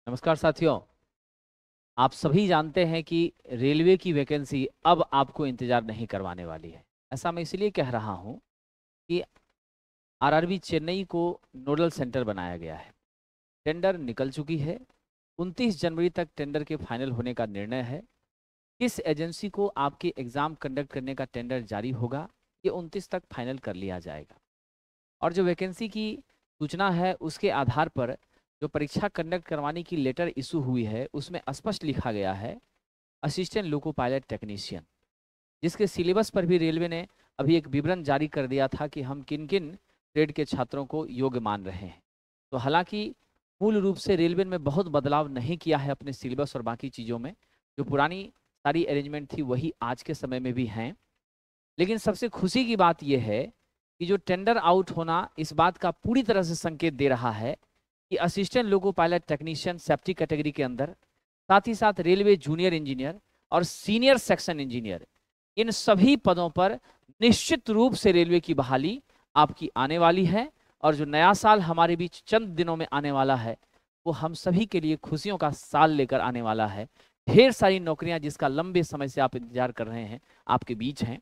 नमस्कार साथियों। आप सभी जानते हैं कि रेलवे की वैकेंसी अब आपको इंतजार नहीं करवाने वाली है। ऐसा मैं इसलिए कह रहा हूं कि आरआरबी चेन्नई को नोडल सेंटर बनाया गया है। टेंडर निकल चुकी है। 29 जनवरी तक टेंडर के फाइनल होने का निर्णय है। किस एजेंसी को आपके एग्जाम कंडक्ट करने का टेंडर जारी होगा, ये 29 तक फाइनल कर लिया जाएगा। और जो वैकेंसी की सूचना है उसके आधार पर जो परीक्षा कंडक्ट करवाने की लेटर इशू हुई है उसमें स्पष्ट लिखा गया है असिस्टेंट लोको पायलट टेक्नीशियन, जिसके सिलेबस पर भी रेलवे ने अभी एक विवरण जारी कर दिया था कि हम किन किन ट्रेड के छात्रों को योग्य मान रहे हैं। तो हालांकि मूल रूप से रेलवे में बहुत बदलाव नहीं किया है अपने सिलेबस और बाकी चीज़ों में। जो पुरानी सारी अरेंजमेंट थी वही आज के समय में भी हैं। लेकिन सबसे खुशी की बात यह है कि जो टेंडर आउट होना इस बात का पूरी तरह से संकेत दे रहा है कि assistant loco pilot technician safety category के अंदर, साथ ही साथ रेलवे जूनियर इंजीनियर और सीनियर सेक्शन इंजीनियर, इन सभी पदों पर निश्चित रूप से रेलवे की बहाली आपकी आने वाली है। और जो नया साल हमारे बीच चंद दिनों में आने वाला है वो हम सभी के लिए खुशियों का साल लेकर आने वाला है। ढेर सारी नौकरियां जिसका लंबे समय से आप इंतजार कर रहे हैं आपके बीच हैं।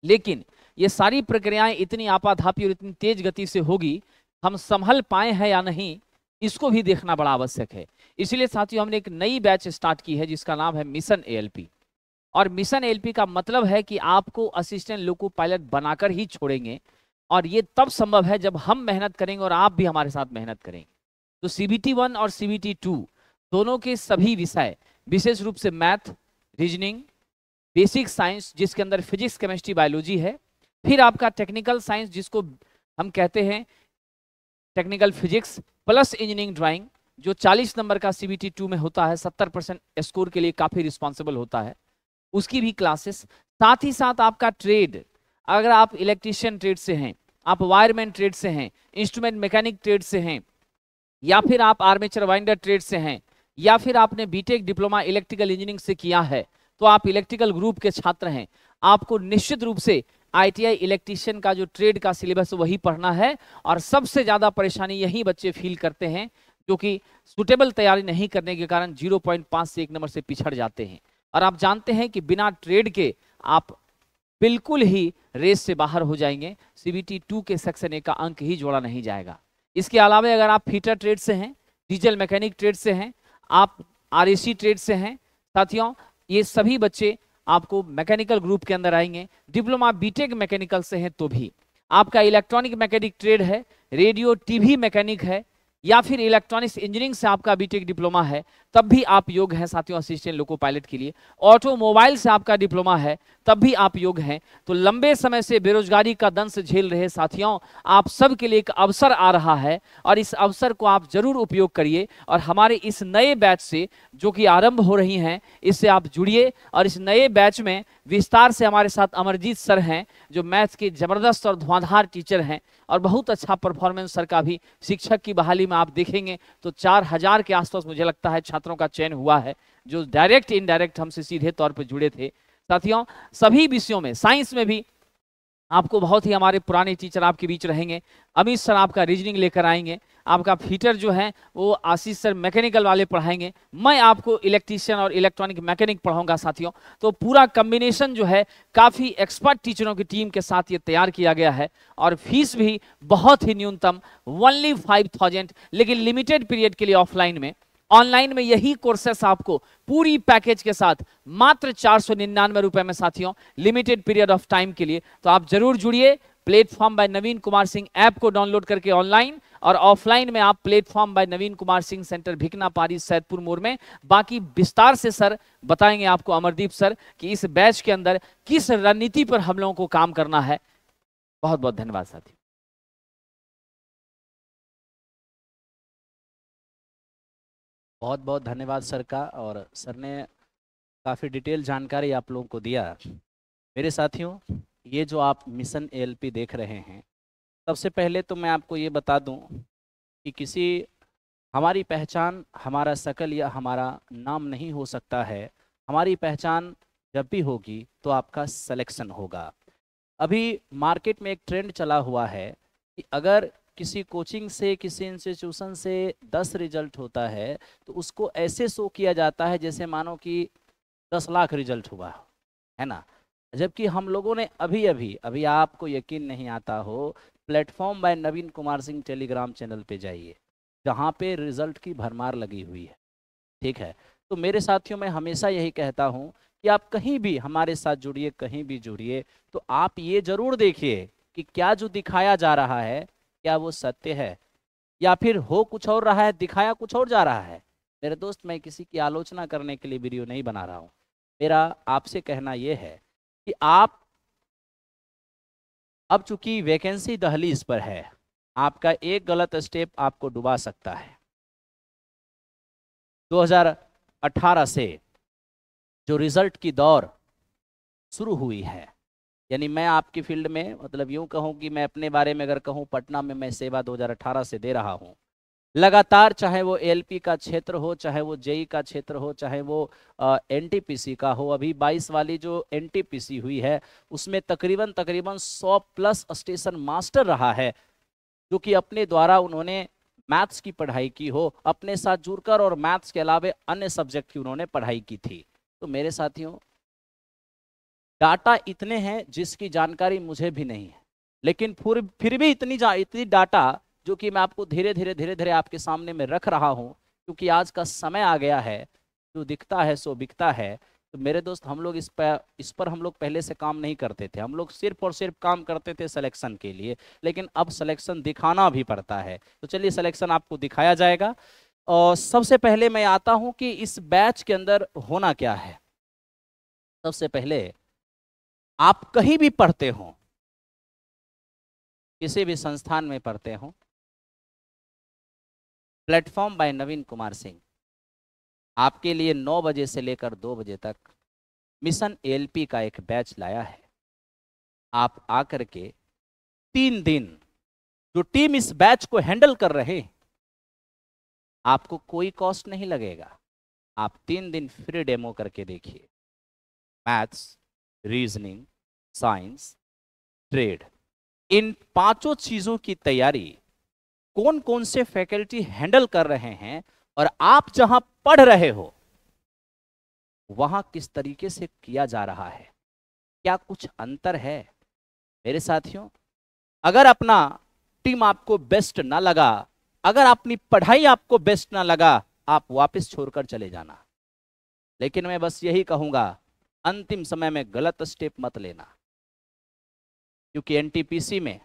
लेकिन ये सारी प्रक्रियाएं इतनी आपाधापी और इतनी तेज गति से होगी, हम संभल पाए हैं या नहीं इसको भी देखना बड़ा आवश्यक है। इसलिए साथियों हमने एक नई बैच स्टार्ट की है जिसका नाम है मिशन एएलपी। और मिशन एएलपी का मतलब है कि आपको असिस्टेंट लोको पायलट बनाकर ही छोड़ेंगे। और ये तब संभव है जब हम मेहनत करेंगे और आप भी हमारे साथ मेहनत करेंगे। तो CBT 1 और CBT 2 दोनों के सभी विषय, विशेष रूप से मैथ, रीजनिंग, बेसिक साइंस जिसके अंदर फिजिक्स, केमिस्ट्री, बायोलॉजी है, फिर आपका टेक्निकल साइंस जिसको हम कहते हैं technical physics plus engineering drawing, जो 40 नंबर का CBT 2 में होता है, 70% स्कोर के लिए काफी रिस्पॉन्सिबल होता है, उसकी भी क्लासेस। साथ ही साथ आपका ट्रेड, अगर आप इलेक्ट्रीशियन ट्रेड से हैं, आप वायरमैन ट्रेड से हैं, इंस्ट्रूमेंट मैकेनिक ट्रेड से हैं, या फिर आप आर्मेचर वाइंडर ट्रेड से हैं, या फिर आपने बीटेक डिप्लोमा इलेक्ट्रिकल इंजीनियरिंग से किया है तो आप इलेक्ट्रिकल ग्रुप के छात्र हैं, आपको निश्चित रूप से ITI इलेक्ट्रीशियन का जो ट्रेड का सिलेबस वही पढ़ना है। और सबसे ज्यादा परेशानी यही बच्चे फील करते हैं जो कि सुटेबल तैयारी नहीं करने के कारण 0.5 से 1 नंबर से पिछड़ जाते हैं। और आप जानते हैं कि बिना ट्रेड के आप बिल्कुल ही रेस से बाहर हो जाएंगे। CBT 2 के सेक्शन A का अंक ही जोड़ा नहीं जाएगा। इसके अलावा अगर आप फीटर ट्रेड से हैं, डीजल मैकेनिक ट्रेड से हैं, आप RAC ट्रेड से हैं, साथियों ये सभी बच्चे आपको मैकेनिकल ग्रुप के अंदर आएंगे। डिप्लोमा बीटेक मैकेनिकल से हैं तो भी, आपका इलेक्ट्रॉनिक मैकेनिक ट्रेड है, रेडियो टीवी मैकेनिक है, या फिर इलेक्ट्रॉनिक्स इंजीनियरिंग से आपका बीटेक डिप्लोमा है, तब भी आप योग्य हैं साथियों असिस्टेंट लोको पायलट के लिए। ऑटोमोबाइल से आपका डिप्लोमा है तब भी आप योग्य हैं। तो लंबे समय से बेरोजगारी का दंश झेल रहे साथियों, आप सब के लिए एक अवसर आ रहा है और इस अवसर को आप जरूर उपयोग करिए। और हमारे इस नए बैच से जो कि आरंभ हो रही हैं, इससे आप जुड़िए। और इस नए बैच में विस्तार से हमारे साथ अमरजीत सर हैं जो मैथ्स के जबरदस्त और धुआंधार टीचर हैं, और बहुत अच्छा परफॉर्मेंस सर का भी शिक्षक की बहाली में आप देखेंगे तो 4000 के आसपास मुझे लगता है छात्रों का चयन हुआ है जो डायरेक्ट इनडायरेक्ट हमसे सीधे तौर पर जुड़े थे। साथियों सभी विषयों में, साइंस में भी आपको बहुत ही हमारे पुराने टीचर आपके बीच रहेंगे। अमित सर आपका रीजनिंग लेकर आएंगे, आपका फीटर जो है वो आशीष सर मैकेनिकल वाले पढ़ाएंगे, मैं आपको इलेक्ट्रीशियन और इलेक्ट्रॉनिक मैकेनिक पढ़ाऊंगा साथियों। तो पूरा कॉम्बिनेशन जो है काफ़ी एक्सपर्ट टीचरों की टीम के साथ ये तैयार किया गया है। और फीस भी बहुत ही न्यूनतम, ओनली 5000, लेकिन लिमिटेड पीरियड के लिए ऑफलाइन में। ऑनलाइन में यही कोर्सेस आपको पूरी पैकेज के साथ मात्र 499 रुपए में साथियों, लिमिटेड पीरियड ऑफ टाइम के लिए। तो आप जरूर जुड़िए। Platform by Naveen Kumar Singh app को डाउनलोड करके ऑनलाइन, और ऑफलाइन में आप platform by Naveen Kumar Singh centre Bhikhna Pari Saidpur मोड़ में। बाकी विस्तार से सर बताएंगे आपको, अमरदीप सर, कि इस बैच के अंदर किस रणनीति पर हम लोगों को काम करना है। बहुत बहुत धन्यवाद साथी। बहुत बहुत धन्यवाद सर का, और सर ने काफ़ी डिटेल जानकारी आप लोगों को दिया। मेरे साथियों, ये जो आप मिशन एएलपी देख रहे हैं, सबसे पहले तो मैं आपको ये बता दूं कि हमारी पहचान हमारा शकल या हमारा नाम नहीं हो सकता है। हमारी पहचान जब भी होगी तो आपका सिलेक्शन होगा। अभी मार्केट में एक ट्रेंड चला हुआ है कि अगर किसी कोचिंग से, किसी इंस्टीट्यूशन से 10 रिजल्ट होता है तो उसको ऐसे शो किया जाता है जैसे मानो कि 10 लाख रिजल्ट हुआ है ना। जबकि हम लोगों ने अभी अभी अभी आपको यकीन नहीं आता हो, platform by Naveen Kumar Singh Telegram channel पे जाइए, जहाँ पे रिजल्ट की भरमार लगी हुई है। ठीक है, तो मेरे साथियों मैं हमेशा यही कहता हूँ कि आप कहीं भी हमारे साथ जुड़िए, कहीं भी जुड़िए, तो आप ये जरूर देखिए कि क्या जो दिखाया जा रहा है क्या वो सत्य है, या फिर हो कुछ और रहा है, दिखाया कुछ और जा रहा है। मेरे दोस्त, मैं किसी की आलोचना करने के लिए वीडियो नहीं बना रहा हूँ। मेरा आपसे कहना यह है कि आप, अब चूंकि वैकेंसी दहलीज पर है, आपका एक गलत स्टेप आपको डुबा सकता है। 2018 से जो रिजल्ट की दौर शुरू हुई है, यानी मैं आपकी फील्ड में, मतलब यूं कहूं कि मैं अपने बारे में अगर कहूं, पटना में मैं सेवा 2018 से दे रहा हूं लगातार, चाहे वो एलपी का क्षेत्र हो, चाहे वो जेई का क्षेत्र हो, चाहे वो एनटीपीसी का हो। अभी 22 वाली जो एनटीपीसी हुई है उसमें तकरीबन 100+ स्टेशन मास्टर रहा है, जो कि अपने द्वारा उन्होंने मैथ्स की पढ़ाई की हो, अपने साथ जुड़कर, और मैथ्स के अलावा अन्य सब्जेक्ट की उन्होंने पढ़ाई की थी। तो मेरे साथियों, डाटा इतने हैं जिसकी जानकारी मुझे भी नहीं है, लेकिन फिर भी इतनी डाटा जो कि मैं आपको धीरे धीरे आपके सामने में रख रहा हूं, क्योंकि आज का समय आ गया है, जो दिखता है सो बिकता है। तो मेरे दोस्त, हम लोग इस पर हम लोग पहले से काम नहीं करते थे, हम लोग सिर्फ और सिर्फ काम करते थे सिलेक्शन के लिए, लेकिन अब सिलेक्शन दिखाना भी पड़ता है। तो चलिए, सिलेक्शन आपको दिखाया जाएगा। और सबसे पहले मैं आता हूं कि इस बैच के अंदर होना क्या है। सबसे पहले, आप कहीं भी पढ़ते हो, किसी भी संस्थान में पढ़ते हो, प्लेटफॉर्म बाय नवीन कुमार सिंह आपके लिए 9 बजे से लेकर 2 बजे तक मिशन एएलपी का एक बैच लाया है। आप आकर के 3 दिन, जो टीम इस बैच को हैंडल कर रहे हैं, आपको कोई कॉस्ट नहीं लगेगा। आप 3 दिन फ्री डेमो करके देखिए। मैथ्स, रीजनिंग, साइंस, ट्रेड, इन 5 चीजों की तैयारी कौन कौन से फैकल्टी हैंडल कर रहे हैं, और आप जहां पढ़ रहे हो वहां किस तरीके से किया जा रहा है, क्या कुछ अंतर है। मेरे साथियों, अगर अपना टीम आपको बेस्ट ना लगा, अगर अपनी पढ़ाई आपको बेस्ट ना लगा, आप वापस छोड़कर चले जाना। लेकिन मैं बस यही कहूंगा, अंतिम समय में गलत स्टेप मत लेना, क्योंकि एनटीपीसी में,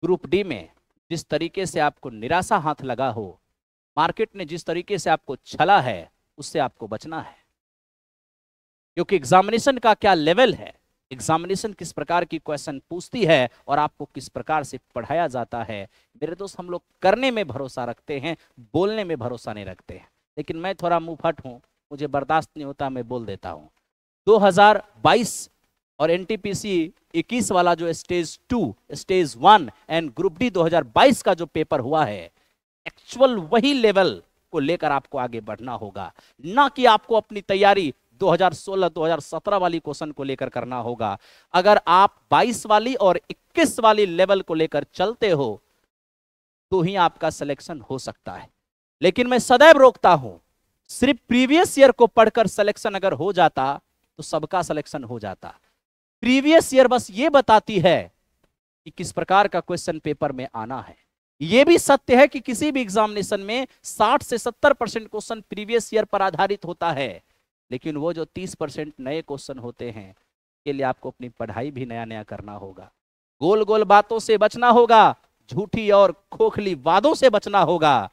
ग्रुप डी में जिस तरीके से आपको निराशा हाथ लगा हो, मार्केट ने जिस तरीके से आपको छला है, उससे आपको बचना है। क्योंकि एग्जामिनेशन का क्या लेवल है, एग्जामिनेशन किस प्रकार की क्वेश्चन पूछती है और आपको किस प्रकार से पढ़ाया जाता है। मेरे दोस्त, हम लोग करने में भरोसा रखते हैं, बोलने में भरोसा नहीं रखते हैं। लेकिन मैं थोड़ा मुंहफट हूं, मुझे बर्दाश्त नहीं होता, मैं बोल देता हूं। 2022 और एनटीपीसी 21 वाला जो stage 2, stage 1 and group D 2022 का जो पेपर हुआ है, एक्चुअल वही लेवल को लेकर आपको आगे बढ़ना होगा, ना कि आपको अपनी तैयारी 2016-2017 वाली क्वेश्चन को लेकर करना होगा। अगर आप 22 वाली और 21 वाली लेवल को लेकर चलते हो तो ही आपका सिलेक्शन हो सकता है। लेकिन मैं सदैव रोकता हूं, सिर्फ प्रीवियस ईयर को पढ़कर सिलेक्शन अगर हो जाता तो सबका सिलेक्शन हो जाता। प्रीवियस ईयर बस ये बताती है कि किस प्रकार का क्वेश्चन पेपर में आना है। यह भी सत्य है कि किसी भी एग्जामिनेशन में 60 से 70% क्वेश्चन प्रीवियस ईयर पर आधारित होता है, लेकिन वो जो 30% नए क्वेश्चन होते हैं, के लिए आपको अपनी पढ़ाई भी नया नया करना होगा। गोल गोल बातों से बचना होगा, झूठी और खोखली वादों से बचना होगा।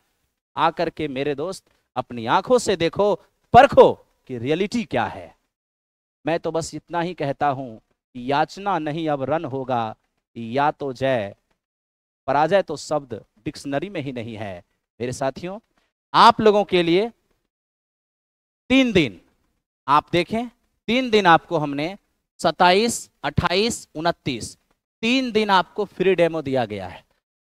आकर के मेरे दोस्त, अपनी आंखों से देखो, परखो कि रियलिटी क्या है। मैं तो बस इतना ही कहता हूं, याचना नहीं अब रन होगा, या तो जय, पराजय तो शब्द डिक्शनरी में ही नहीं है। मेरे साथियों, आप लोगों के लिए 3 दिन, आप देखें, 3 दिन आपको हमने 27, 28, 29 3 दिन आपको फ्री डेमो दिया गया है।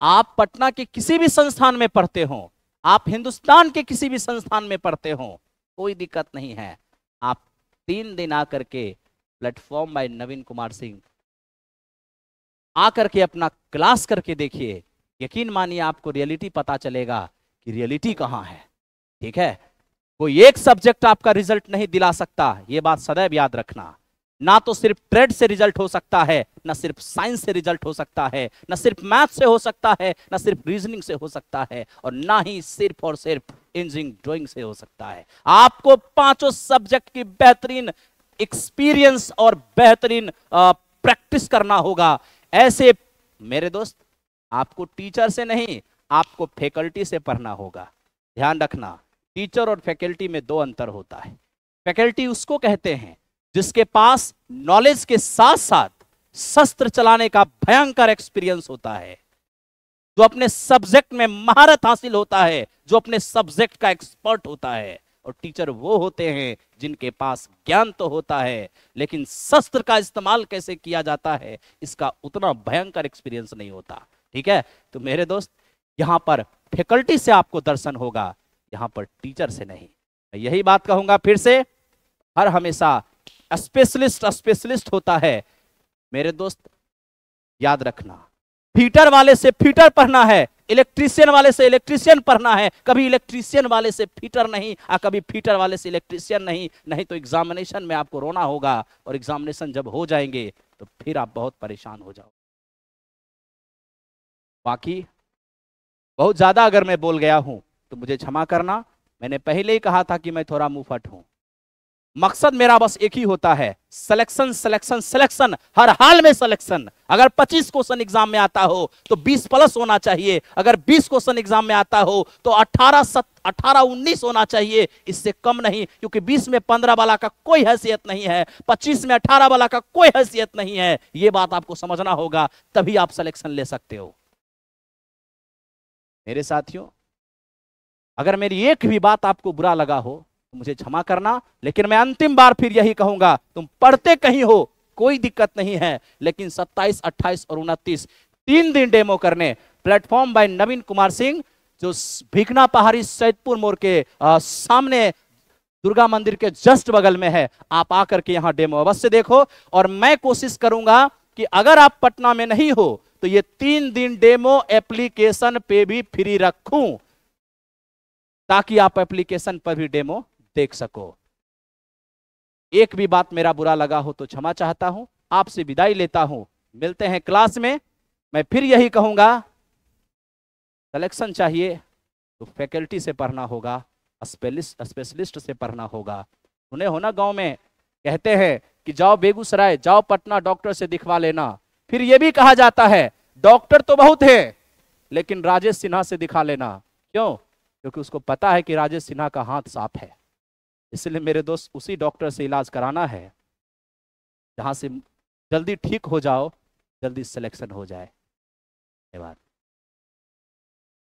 आप पटना के किसी भी संस्थान में पढ़ते हो, आप हिंदुस्तान के किसी भी संस्थान में पढ़ते हो, कोई दिक्कत नहीं है। आप 3 दिन आकर के प्लेटफॉर्म बाय नवीन कुमार सिंह आकर के अपना क्लास करके देखिए। यकीन मानिए आपको रियलिटी पता चलेगा कि रियलिटी कहाँ है। ठीक है, कोई एक सब्जेक्ट आपका रिजल्ट नहीं दिला सकता, ये बात सदैव याद रखना। ना तो सिर्फ ट्रेड से रिजल्ट हो सकता है, ना सिर्फ साइंस से रिजल्ट हो सकता है, ना सिर्फ मैथ से हो सकता है, ना सिर्फ रीजनिंग से हो सकता है, और ना ही सिर्फ और सिर्फ इंजीनियरिंग ड्राइंग से हो सकता है। आपको पांचों सब्जेक्ट की बेहतरीन एक्सपीरियंस और बेहतरीन प्रैक्टिस करना होगा। ऐसे मेरे दोस्त, आपको टीचर से नहीं, आपको फैकल्टी से पढ़ना होगा। ध्यान रखना, टीचर और फैकल्टी में दो अंतर होता है। फैकल्टी उसको कहते हैं जिसके पास नॉलेज के साथ साथ शस्त्र चलाने का भयंकर एक्सपीरियंस होता है, जो अपने सब्जेक्ट में महारत हासिल होता है, जो अपने सब्जेक्ट का एक्सपर्ट होता है। और टीचर वो होते हैं जिनके पास ज्ञान तो होता है, लेकिन शस्त्र का इस्तेमाल कैसे किया जाता है इसका उतना भयंकर एक्सपीरियंस नहीं होता। ठीक है, तो मेरे दोस्त, यहां पर फैकल्टी से आपको दर्शन होगा, यहां पर टीचर से नहीं। मैं यही बात कहूंगा फिर से, हर हमेशा स्पेशलिस्ट होता है। मेरे दोस्त याद रखना, फीटर वाले से फीटर पढ़ना है, इलेक्ट्रीशियन वाले से इलेक्ट्रीशियन पढ़ना है, कभी इलेक्ट्रीशियन वाले से फीटर नहीं, और कभी फीटर वाले से इलेक्ट्रीशियन नहीं। नहीं तो एग्जामिनेशन में आपको रोना होगा, और एग्जामिनेशन जब हो जाएंगे तो फिर आप बहुत परेशान हो जाओ। बाकी बहुत ज्यादा अगर मैं बोल गया हूं तो मुझे क्षमा करना। मैंने पहले ही कहा था कि मैं थोड़ा मुंहफट हूं। मकसद मेरा बस एक ही होता है, सिलेक्शन सिलेक्शन सिलेक्शन, हर हाल में सिलेक्शन। अगर 25 क्वेश्चन एग्जाम में आता हो तो 20 प्लस होना चाहिए, अगर 20 क्वेश्चन एग्जाम में आता हो तो 18-19 होना चाहिए, इससे कम नहीं। क्योंकि 20 में 15 वाला का कोई हैसियत नहीं है, 25 में 18 वाला का कोई हैसियत नहीं है। यह बात आपको समझना होगा, तभी आप सिलेक्शन ले सकते हो। मेरे साथियों, अगर मेरी एक भी बात आपको बुरा लगा हो तो मुझे क्षमा करना, लेकिन मैं अंतिम बार फिर यही कहूंगा, तुम पढ़ते कहीं हो कोई दिक्कत नहीं है, लेकिन 27, 28 और 29 3 दिन डेमो करने प्लेटफॉर्म बाय नवीन कुमार सिंह, जो भिखना पहाड़ी सैदपुर मोड़ के सामने दुर्गा मंदिर के जस्ट बगल में है। आप आकर के यहां डेमो अवश्य देखो। और मैं कोशिश करूंगा कि अगर आप पटना में नहीं हो तो ये 3 दिन डेमो एप्लीकेशन पे भी फ्री रखूं, ताकि आप एप्लीकेशन पर भी डेमो देख सको। एक भी बात मेरा बुरा लगा हो तो क्षमा चाहता हूं, आपसे विदाई लेता हूं। मिलते हैं क्लास में। मैं फिर यही कहूंगा, सिलेक्शन चाहिए तो फैकल्टी से पढ़ना होगा, स्पेशलिस्ट से पढ़ना होगा। सुने हो ना, गांव में कहते हैं कि जाओ बेगूसराय, जाओ पटना, डॉक्टर से दिखवा लेना। फिर यह भी कहा जाता है डॉक्टर तो बहुत है लेकिन राजेश सिन्हा से दिखा लेना। क्यों? क्योंकि उसको पता है कि राजेश सिन्हा का हाथ साफ है। इसलिए मेरे दोस्त, उसी डॉक्टर से इलाज कराना है जहां से जल्दी ठीक हो जाओ, जल्दी सिलेक्शन हो जाए। धन्यवाद।